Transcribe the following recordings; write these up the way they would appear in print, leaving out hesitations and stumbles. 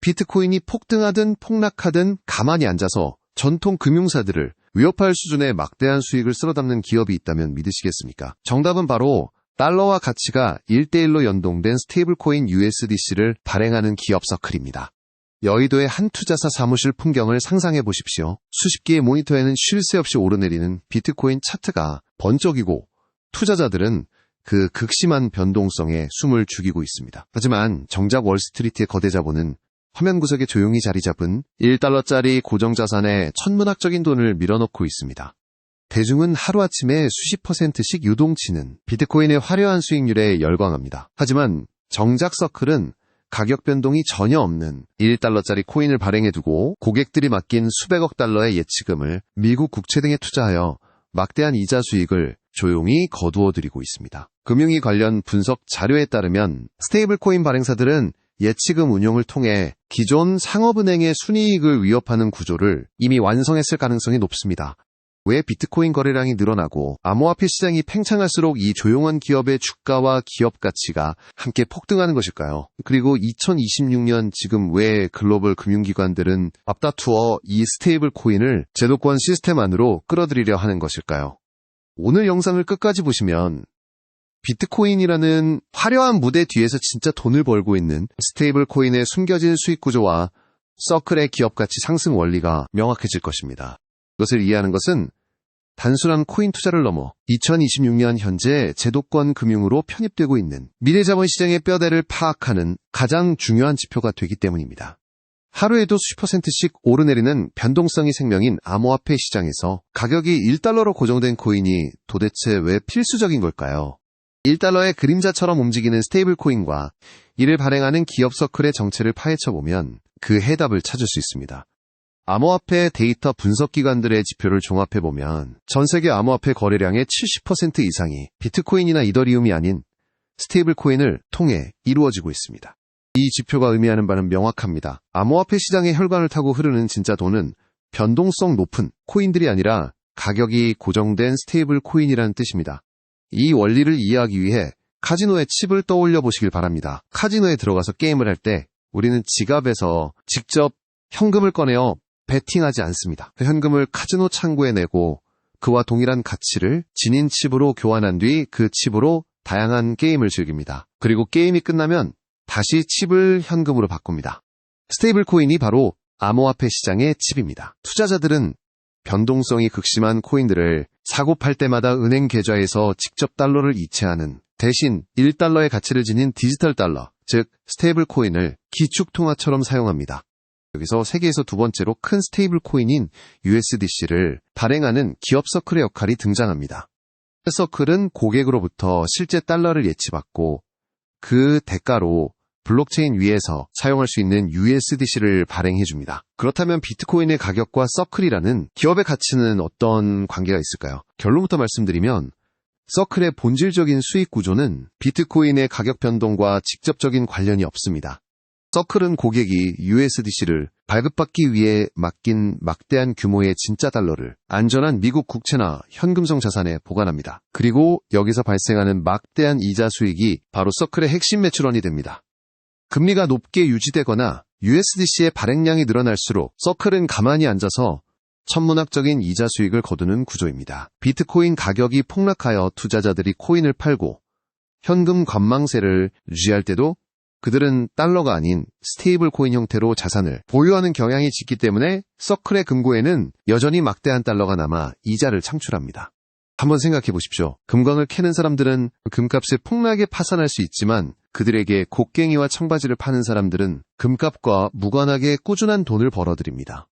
비트코인이 폭등하든 폭락하든 가만히 앉아서 전통 금융사들을 위협할 수준의 막대한 수익을 쓸어담는 기업이 있다면 믿으시겠습니까? 정답은 바로 달러와 가치가 1대1로 연동된 스테이블코인 USDC를 발행하는 기업 서클입니다. 여의도의 한 투자사 사무실 풍경을 상상해 보십시오. 수십 개의 모니터에는 쉴 새 없이 오르내리는 비트코인 차트가 번쩍이고 투자자들은 그 극심한 변동성에 숨을 죽이고 있습니다. 하지만 정작 월스트리트의 거대 자본은 화면 구석에 조용히 자리 잡은 1달러짜리 고정자산에 천문학적인 돈을 밀어넣고 있습니다. 대중은 하루아침에 수십 %씩 유동치는 비트코인의 화려한 수익률에 열광합니다. 하지만 정작 서클은 가격 변동이 전혀 없는 1달러짜리 코인을 발행해두고 고객들이 맡긴 수백억 달러의 예치금을 미국 국채 등에 투자하여 막대한 이자 수익을 조용히 거두어들이고 있습니다. 금융위 관련 분석 자료에 따르면 스테이블코인 발행사들은 예치금 운용을 통해 기존 상업은행의 순이익을 위협하는 구조를 이미 완성했을 가능성이 높습니다. 왜 비트코인 거래량이 늘어나고 암호화폐 시장이 팽창할수록 이 조용한 기업의 주가와 기업 가치가 함께 폭등하는 것일까요? 그리고 2026년 지금 왜 글로벌 금융기관들은 앞다투어 이 스테이블 코인을 제도권 시스템 안으로 끌어들이려 하는 것일까요? 오늘 영상을 끝까지 보시면 비트코인이라는 화려한 무대 뒤에서 진짜 돈을 벌고 있는 스테이블 코인의 숨겨진 수익 구조와 서클의 기업 가치 상승 원리가 명확해질 것입니다. 이것을 이해하는 것은 단순한 코인 투자를 넘어 2026년 현재 제도권 금융으로 편입되고 있는 미래자본시장의 뼈대를 파악하는 가장 중요한 지표가 되기 때문입니다. 하루에도 수십 %씩 오르내리는 변동성이 생명인 암호화폐 시장에서 가격이 1달러로 고정된 코인이 도대체 왜 필수적인 걸까요? 1달러의 그림자처럼 움직이는 스테이블 코인과 이를 발행하는 기업 서클의 정체를 파헤쳐보면 그 해답을 찾을 수 있습니다. 암호화폐 데이터 분석기관들의 지표를 종합해보면 전 세계 암호화폐 거래량의 70% 이상이 비트코인이나 이더리움이 아닌 스테이블 코인을 통해 이루어지고 있습니다. 이 지표가 의미하는 바는 명확합니다. 암호화폐 시장의 혈관을 타고 흐르는 진짜 돈은 변동성 높은 코인들이 아니라 가격이 고정된 스테이블 코인이라는 뜻입니다. 이 원리를 이해하기 위해 카지노의 칩을 떠올려 보시길 바랍니다. 카지노에 들어가서 게임을 할 때 우리는 지갑에서 직접 현금을 꺼내어 베팅하지 않습니다. 현금을 카지노 창구에 내고 그와 동일한 가치를 지닌 칩으로 교환한 뒤 그 칩으로 다양한 게임을 즐깁니다. 그리고 게임이 끝나면 다시 칩을 현금으로 바꿉니다. 스테이블 코인이 바로 암호화폐 시장의 칩입니다. 투자자들은 변동성이 극심한 코인들을 사고 팔 때마다 은행 계좌에서 직접 달러를 이체하는 대신 1달러의 가치를 지닌 디지털 달러, 즉 스테이블 코인을 기축통화처럼 사용합니다. 여기서 세계에서 두 번째로 큰 스테이블 코인인 USDC를 발행하는 기업 서클의 역할이 등장합니다. 서클은 고객으로부터 실제 달러를 예치받고 그 대가로 블록체인 위에서 사용할 수 있는 USDC를 발행해줍니다. 그렇다면 비트코인의 가격과 서클이라는 기업의 가치는 어떤 관계가 있을까요? 결론부터 말씀드리면 서클의 본질적인 수익 구조는 비트코인의 가격 변동과 직접적인 관련이 없습니다. 서클은 고객이 USDC를 발급받기 위해 맡긴 막대한 규모의 진짜 달러를 안전한 미국 국채나 현금성 자산에 보관합니다. 그리고 여기서 발생하는 막대한 이자 수익이 바로 서클의 핵심 매출원이 됩니다. 금리가 높게 유지되거나 USDC의 발행량이 늘어날수록 서클은 가만히 앉아서 천문학적인 이자 수익을 거두는 구조입니다. 비트코인 가격이 폭락하여 투자자들이 코인을 팔고 현금 관망세를 유지할 때도 그들은 달러가 아닌 스테이블 코인 형태로 자산을 보유하는 경향이 짙기 때문에 서클의 금고에는 여전히 막대한 달러가 남아 이자를 창출합니다. 한번 생각해 보십시오. 금광을 캐는 사람들은 금값을 폭락에 파산할 수 있지만 그들에게 곡괭이와 청바지를 파는 사람들은 금값과 무관하게 꾸준한 돈을 벌어들입니다.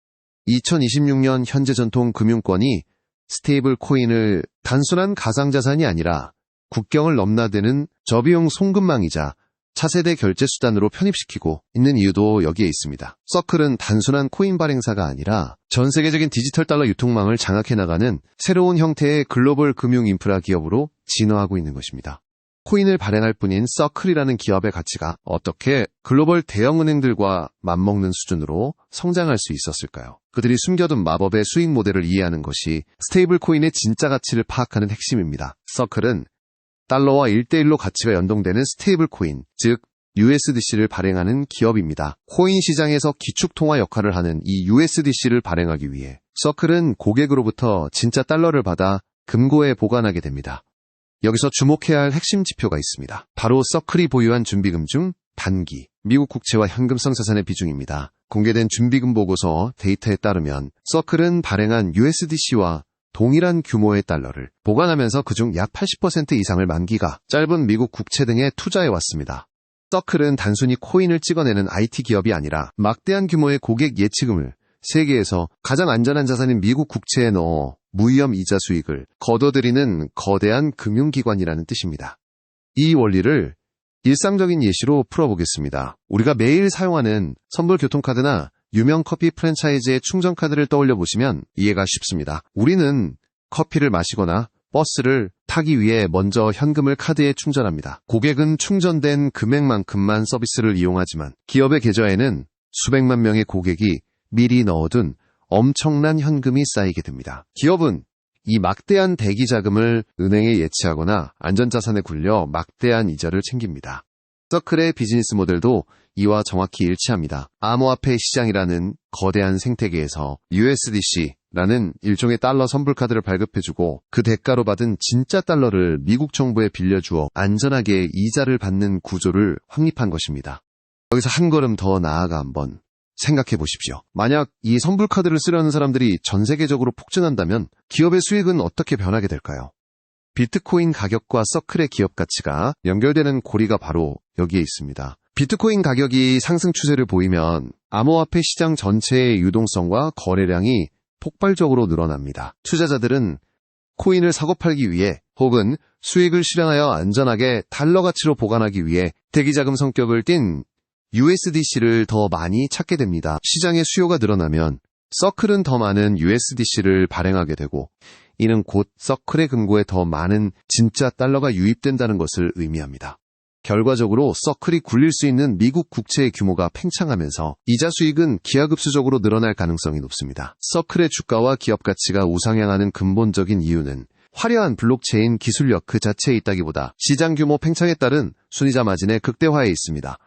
2026년 현재 전통 금융권이 스테이블 코인을 단순한 가상자산이 아니라 국경을 넘나드는 저비용 송금망이자 차세대 결제 수단으로 편입시키고 있는 이유도 여기에 있습니다. 서클은 단순한 코인 발행사가 아니라 전 세계적인 디지털 달러 유통망을 장악해 나가는 새로운 형태의 글로벌 금융 인프라 기업으로 진화하고 있는 것입니다. 코인을 발행할 뿐인 서클이라는 기업의 가치가 어떻게 글로벌 대형은행들과 맞먹는 수준으로 성장할 수 있었을까요? 그들이 숨겨둔 마법의 수익 모델을 이해하는 것이 스테이블 코인의 진짜 가치를 파악하는 핵심입니다. 서클은 달러와 1대1로 가치가 연동되는 스테이블 코인, 즉 USDC를 발행하는 기업입니다. 코인 시장에서 기축통화 역할을 하는 이 USDC를 발행하기 위해 서클은 고객으로부터 진짜 달러를 받아 금고에 보관하게 됩니다. 여기서 주목해야 할 핵심 지표가 있습니다. 바로 서클이 보유한 준비금 중 단기, 미국 국채와 현금성 자산의 비중입니다. 공개된 준비금 보고서 데이터에 따르면 서클은 발행한 USDC와 동일한 규모의 달러를 보관하면서 그중 약 80% 이상을 만기가 짧은 미국 국채 등에 투자해왔습니다. 서클은 단순히 코인을 찍어내는 IT 기업이 아니라 막대한 규모의 고객 예치금을 세계에서 가장 안전한 자산인 미국 국채에 넣어 무위험 이자 수익을 거둬들이는 거대한 금융기관이라는 뜻입니다. 이 원리를 일상적인 예시로 풀어보겠습니다. 우리가 매일 사용하는 선불 교통카드나 유명 커피 프랜차이즈의 충전카드를 떠올려 보시면 이해가 쉽습니다. 우리는 커피를 마시거나 버스를 타기 위해 먼저 현금을 카드에 충전합니다. 고객은 충전된 금액만큼만 서비스를 이용하지만 기업의 계좌에는 수백만 명의 고객이 미리 넣어둔 엄청난 현금이 쌓이게 됩니다. 기업은 이 막대한 대기 자금을 은행에 예치하거나 안전자산에 굴려 막대한 이자를 챙깁니다. 서클의 비즈니스 모델도 이와 정확히 일치합니다. 암호화폐 시장이라는 거대한 생태계에서 USDC라는 일종의 달러 선불카드를 발급해주고 그 대가로 받은 진짜 달러를 미국 정부에 빌려주어 안전하게 이자를 받는 구조를 확립한 것입니다. 여기서 한 걸음 더 나아가 한번 생각해 보십시오. 만약 이 선불카드를 쓰려는 사람들이 전 세계적으로 폭증한다면 기업의 수익은 어떻게 변하게 될까요? 비트코인 가격과 서클의 기업 가치가 연결되는 고리가 바로 여기에 있습니다. 비트코인 가격이 상승 추세를 보이면 암호화폐 시장 전체의 유동성과 거래량이 폭발적으로 늘어납니다. 투자자들은 코인을 사고 팔기 위해 혹은 수익을 실현하여 안전하게 달러 가치로 보관하기 위해 대기자금 성격을 띤 USDC를 더 많이 찾게 됩니다. 시장의 수요가 늘어나면 서클은 더 많은 USDC를 발행하게 되고 이는 곧 서클의 금고에 더 많은 진짜 달러가 유입된다는 것을 의미합니다. 결과적으로 서클이 굴릴 수 있는 미국 국채의 규모가 팽창하면서 이자 수익은 기하급수적으로 늘어날 가능성이 높습니다. 서클의 주가와 기업 가치가 우상향하는 근본적인 이유는 화려한 블록체인 기술력 그 자체에 있다기보다 시장 규모 팽창에 따른 순이자 마진의 극대화에 있습니다.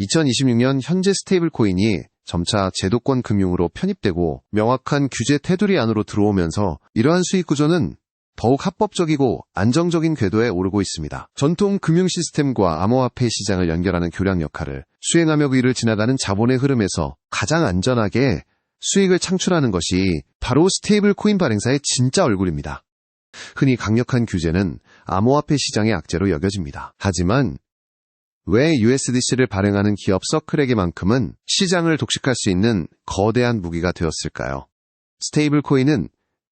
2026년 현재 스테이블 코인이 점차 제도권 금융으로 편입되고 명확한 규제 테두리 안으로 들어오면서 이러한 수익 구조는 더욱 합법적이고 안정적인 궤도에 오르고 있습니다. 전통 금융 시스템과 암호화폐 시장을 연결하는 교량 역할을 수행하며 위를 지나가는 자본의 흐름에서 가장 안전하게 수익을 창출하는 것이 바로 스테이블 코인 발행사의 진짜 얼굴입니다. 흔히 강력한 규제는 암호화폐 시장의 악재로 여겨집니다. 하지만 왜 USDC를 발행하는 기업 서클에게만큼은 시장을 독식할 수 있는 거대한 무기가 되었을까요? 스테이블 코인은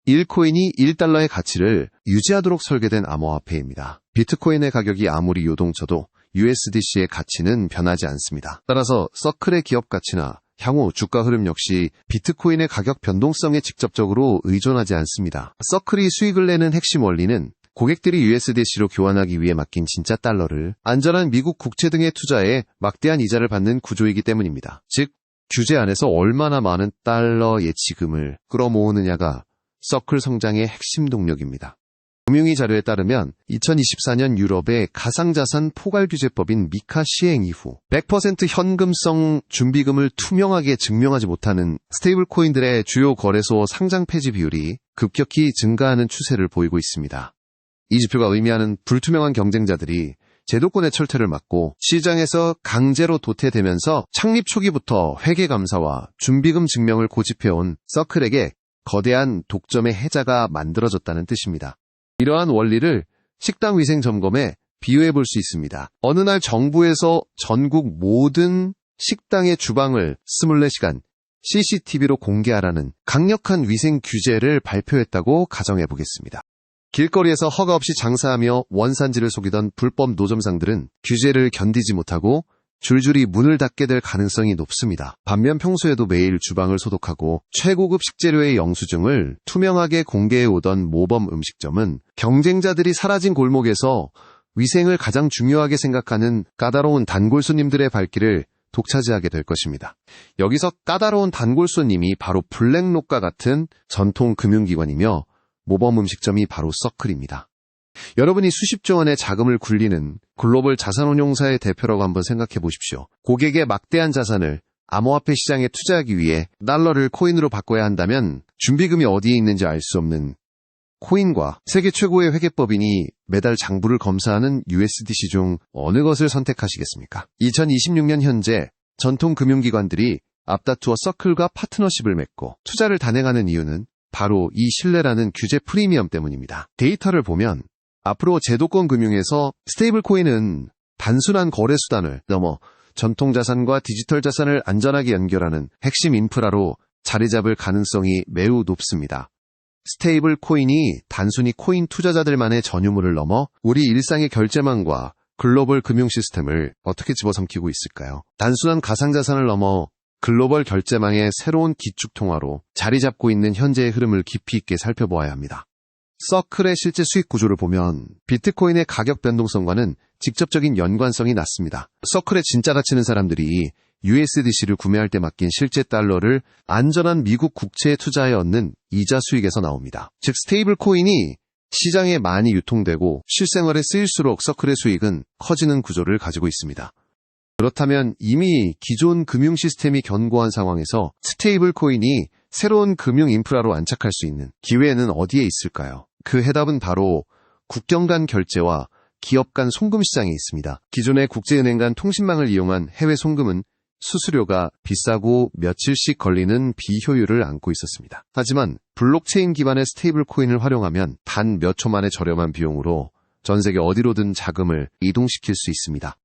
1코인이 1달러의 가치를 유지하도록 설계된 암호화폐입니다. 비트코인의 가격이 아무리 요동쳐도 USDC의 가치는 변하지 않습니다. 따라서 서클의 기업 가치나 향후 주가 흐름 역시 비트코인의 가격 변동성에 직접적으로 의존하지 않습니다. 서클이 수익을 내는 핵심 원리는 고객들이 USDC로 교환하기 위해 맡긴 진짜 달러를 안전한 미국 국채 등에 투자해 막대한 이자를 받는 구조이기 때문입니다. 즉, 규제 안에서 얼마나 많은 달러 예치금을 끌어모으느냐가 서클 성장의 핵심 동력입니다. 금융위 자료에 따르면 2024년 유럽의 가상자산 포괄규제법인 미카 시행 이후 100% 현금성 준비금을 투명하게 증명하지 못하는 스테이블 코인들의 주요 거래소 상장 폐지 비율이 급격히 증가하는 추세를 보이고 있습니다. 이 지표가 의미하는 불투명한 경쟁자들이 제도권의 철퇴를 막고 시장에서 강제로 도태되면서 창립 초기부터 회계감사와 준비금 증명을 고집해온 서클에게 거대한 독점의 해자가 만들어졌다는 뜻입니다. 이러한 원리를 식당 위생 점검에 비유해 볼 수 있습니다. 어느 날 정부에서 전국 모든 식당의 주방을 24시간 CCTV로 공개하라는 강력한 위생 규제를 발표했다고 가정해 보겠습니다. 길거리에서 허가 없이 장사하며 원산지를 속이던 불법 노점상들은 규제를 견디지 못하고 줄줄이 문을 닫게 될 가능성이 높습니다. 반면 평소에도 매일 주방을 소독하고 최고급 식재료의 영수증을 투명하게 공개해 오던 모범 음식점은 경쟁자들이 사라진 골목에서 위생을 가장 중요하게 생각하는 까다로운 단골 손님들의 발길을 독차지하게 될 것입니다. 여기서 까다로운 단골 손님이 바로 블랙록과 같은 전통 금융기관이며 모범 음식점이 바로 서클입니다. 여러분이 수십조 원의 자금을 굴리는 글로벌 자산운용사의 대표라고 한번 생각해 보십시오. 고객의 막대한 자산을 암호화폐 시장에 투자하기 위해 달러를 코인으로 바꿔야 한다면 준비금이 어디에 있는지 알 수 없는 코인과 세계 최고의 회계법인이 매달 장부를 검사하는 USDC 중 어느 것을 선택하시겠습니까? 2026년 현재 전통 금융기관들이 앞다투어 서클과 파트너십을 맺고 투자를 단행하는 이유는 바로 이 신뢰라는 규제 프리미엄 때문입니다. 데이터를 보면 앞으로 제도권 금융에서 스테이블 코인은 단순한 거래 수단을 넘어 전통 자산과 디지털 자산을 안전하게 연결하는 핵심 인프라로 자리 잡을 가능성이 매우 높습니다. 스테이블 코인이 단순히 코인 투자자들만의 전유물을 넘어 우리 일상의 결제망과 글로벌 금융 시스템을 어떻게 집어삼키고 있을까요? 단순한 가상자산을 넘어 글로벌 결제망의 새로운 기축통화로 자리 잡고 있는 현재의 흐름을 깊이 있게 살펴보아야 합니다. 서클의 실제 수익 구조를 보면 비트코인의 가격 변동성과는 직접적인 연관성이 낮습니다. 서클의 진짜 가치는 사람들이 USDC를 구매할 때 맡긴 실제 달러를 안전한 미국 국채에 투자해 얻는 이자 수익에서 나옵니다. 즉 스테이블 코인이 시장에 많이 유통되고 실생활에 쓰일수록 서클의 수익은 커지는 구조를 가지고 있습니다. 그렇다면 이미 기존 금융 시스템이 견고한 상황에서 스테이블 코인이 새로운 금융 인프라로 안착할 수 있는 기회는 어디에 있을까요? 그 해답은 바로 국경 간 결제와 기업 간 송금 시장에 있습니다. 기존의 국제은행 간 통신망을 이용한 해외 송금은 수수료가 비싸고 며칠씩 걸리는 비효율을 안고 있었습니다. 하지만 블록체인 기반의 스테이블 코인을 활용하면 단 몇 초 만에 저렴한 비용으로 전 세계 어디로든 자금을 이동시킬 수 있습니다.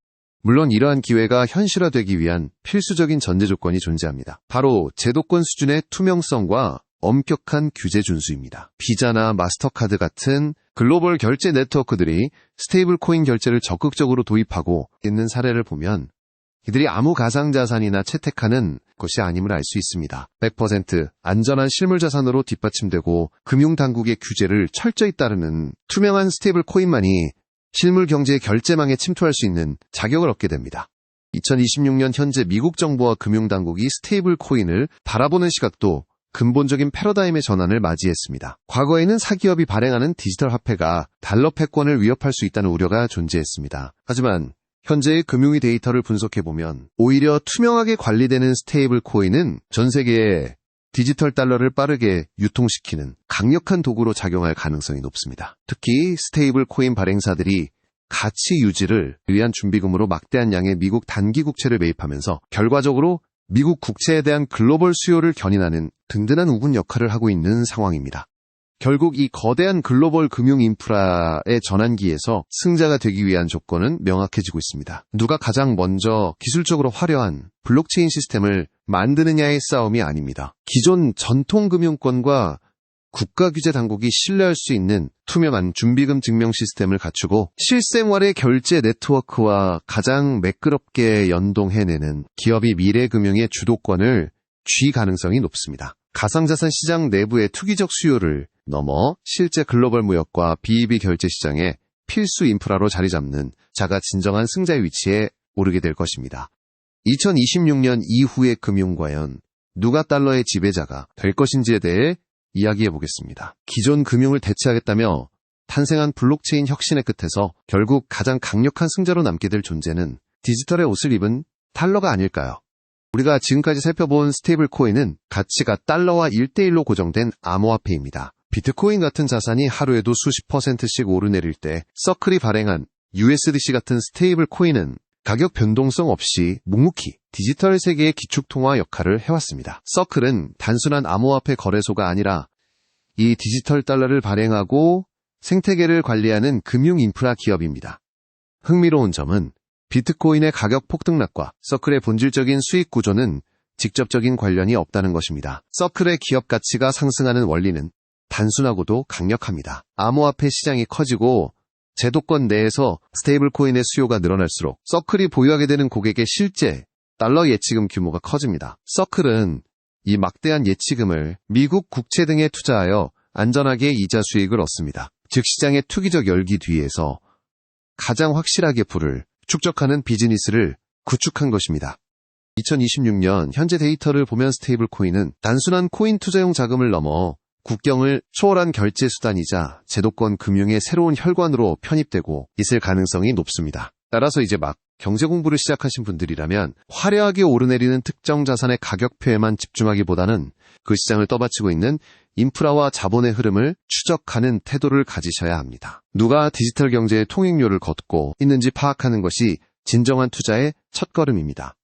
물론 이러한 기회가 현실화되기 위한 필수적인 전제 조건이 존재합니다. 바로 제도권 수준의 투명성과 엄격한 규제 준수입니다. 비자나 마스터카드 같은 글로벌 결제 네트워크들이 스테이블 코인 결제를 적극적으로 도입하고 있는 사례를 보면 이들이 아무 가상자산이나 채택하는 것이 아님을 알 수 있습니다. 100% 안전한 실물자산으로 뒷받침되고 금융당국의 규제를 철저히 따르는 투명한 스테이블 코인만이 실물 경제의 결제망에 침투할 수 있는 자격을 얻게 됩니다. 2026년 현재 미국 정부와 금융당국이 스테이블 코인을 바라보는 시각도 근본적인 패러다임의 전환을 맞이했습니다. 과거에는 사기업이 발행하는 디지털 화폐가 달러 패권을 위협할 수 있다는 우려가 존재했습니다. 하지만 현재의 금융위 데이터를 분석해보면 오히려 투명하게 관리되는 스테이블 코인은 전 세계에 디지털 달러를 빠르게 유통시키는 강력한 도구로 작용할 가능성이 높습니다. 특히 스테이블 코인 발행사들이 가치 유지를 위한 준비금으로 막대한 양의 미국 단기 국채를 매입하면서 결과적으로 미국 국채에 대한 글로벌 수요를 견인하는 든든한 우군 역할을 하고 있는 상황입니다. 결국 이 거대한 글로벌 금융 인프라의 전환기에서 승자가 되기 위한 조건은 명확해지고 있습니다. 누가 가장 먼저 기술적으로 화려한 블록체인 시스템을 만드느냐의 싸움이 아닙니다. 기존 전통금융권과 국가규제 당국이 신뢰할 수 있는 투명한 준비금 증명 시스템을 갖추고 실생활의 결제 네트워크와 가장 매끄럽게 연동해내는 기업이 미래금융의 주도권을 쥐 가능성이 높습니다. 가상자산 시장 내부의 투기적 수요를 넘어 실제 글로벌 무역과 BEP 결제 시장의 필수 인프라로 자리 잡는 자가 진정한 승자의 위치에 오르게 될 것입니다. 2026년 이후의 금융 과연 누가 달러의 지배자가 될 것인지에 대해 이야기해 보겠습니다. 기존 금융을 대체하겠다며 탄생한 블록체인 혁신의 끝에서 결국 가장 강력한 승자로 남게 될 존재는 디지털의 옷을 입은 달러가 아닐까요? 우리가 지금까지 살펴본 스테이블 코인은 가치가 달러와 1대1로 고정된 암호화폐입니다. 비트코인 같은 자산이 하루에도 수십 %씩 오르내릴 때 서클이 발행한 USDC 같은 스테이블 코인은 가격 변동성 없이 묵묵히 디지털 세계의 기축통화 역할을 해왔습니다. 서클은 단순한 암호화폐 거래소가 아니라 이 디지털 달러를 발행하고 생태계를 관리하는 금융 인프라 기업입니다. 흥미로운 점은 비트코인의 가격 폭등락과 서클의 본질적인 수익 구조는 직접적인 관련이 없다는 것입니다. 서클의 기업 가치가 상승하는 원리는 단순하고도 강력합니다. 암호화폐 시장이 커지고 제도권 내에서 스테이블 코인의 수요가 늘어날수록 서클이 보유하게 되는 고객의 실제 달러 예치금 규모가 커집니다. 서클은 이 막대한 예치금을 미국 국채 등에 투자하여 안전하게 이자 수익을 얻습니다. 즉 시장의 투기적 열기 뒤에서 가장 확실하게 부를 축적하는 비즈니스를 구축한 것입니다. 2026년 현재 데이터를 보면 스테이블 코인은 단순한 코인 투자용 자금을 넘어 국경을 초월한 결제 수단이자 제도권 금융의 새로운 혈관으로 편입되고 있을 가능성이 높습니다. 따라서 이제 막 경제 공부를 시작하신 분들이라면 화려하게 오르내리는 특정 자산의 가격표에만 집중하기보다는 그 시장을 떠받치고 있는 인프라와 자본의 흐름을 추적하는 태도를 가지셔야 합니다. 누가 디지털 경제의 통행료를 걷고 있는지 파악하는 것이 진정한 투자의 첫걸음입니다.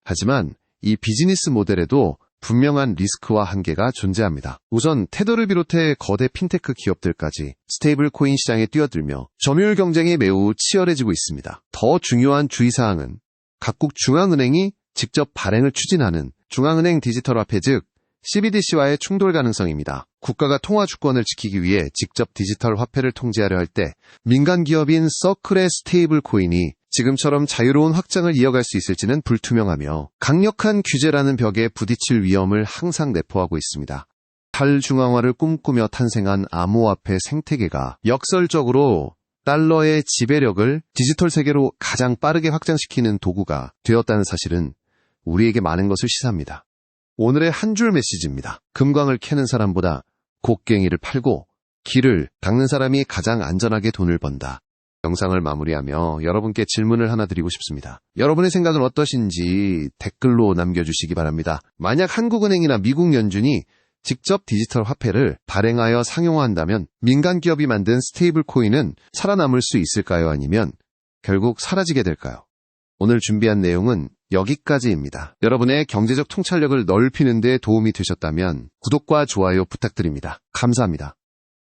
하지만 이 비즈니스 모델에도 분명한 리스크와 한계가 존재합니다. 우선 테더를 비롯해 거대 핀테크 기업들까지 스테이블 코인 시장에 뛰어들며 점유율 경쟁이 매우 치열해지고 있습니다. 더 중요한 주의사항은 각국 중앙은행이 직접 발행을 추진하는 중앙은행 디지털 화폐 즉 CBDC와의 충돌 가능성입니다. 국가가 통화 주권을 지키기 위해 직접 디지털 화폐를 통제하려 할 때 민간 기업인 서클의 스테이블 코인이 지금처럼 자유로운 확장을 이어갈 수 있을지는 불투명하며 강력한 규제라는 벽에 부딪힐 위험을 항상 내포하고 있습니다. 탈중앙화를 꿈꾸며 탄생한 암호화폐 생태계가 역설적으로 달러의 지배력을 디지털 세계로 가장 빠르게 확장시키는 도구가 되었다는 사실은 우리에게 많은 것을 시사합니다. 오늘의 한 줄 메시지입니다. 금광을 캐는 사람보다 곡괭이를 팔고 길을 닦는 사람이 가장 안전하게 돈을 번다. 영상을 마무리하며 여러분께 질문을 하나 드리고 싶습니다. 여러분의 생각은 어떠신지 댓글로 남겨주시기 바랍니다. 만약 한국은행이나 미국 연준이 직접 디지털 화폐를 발행하여 상용화한다면 민간 기업이 만든 스테이블 코인은 살아남을 수 있을까요? 아니면 결국 사라지게 될까요? 오늘 준비한 내용은 여기까지입니다. 여러분의 경제적 통찰력을 넓히는 데 도움이 되셨다면 구독과 좋아요 부탁드립니다. 감사합니다.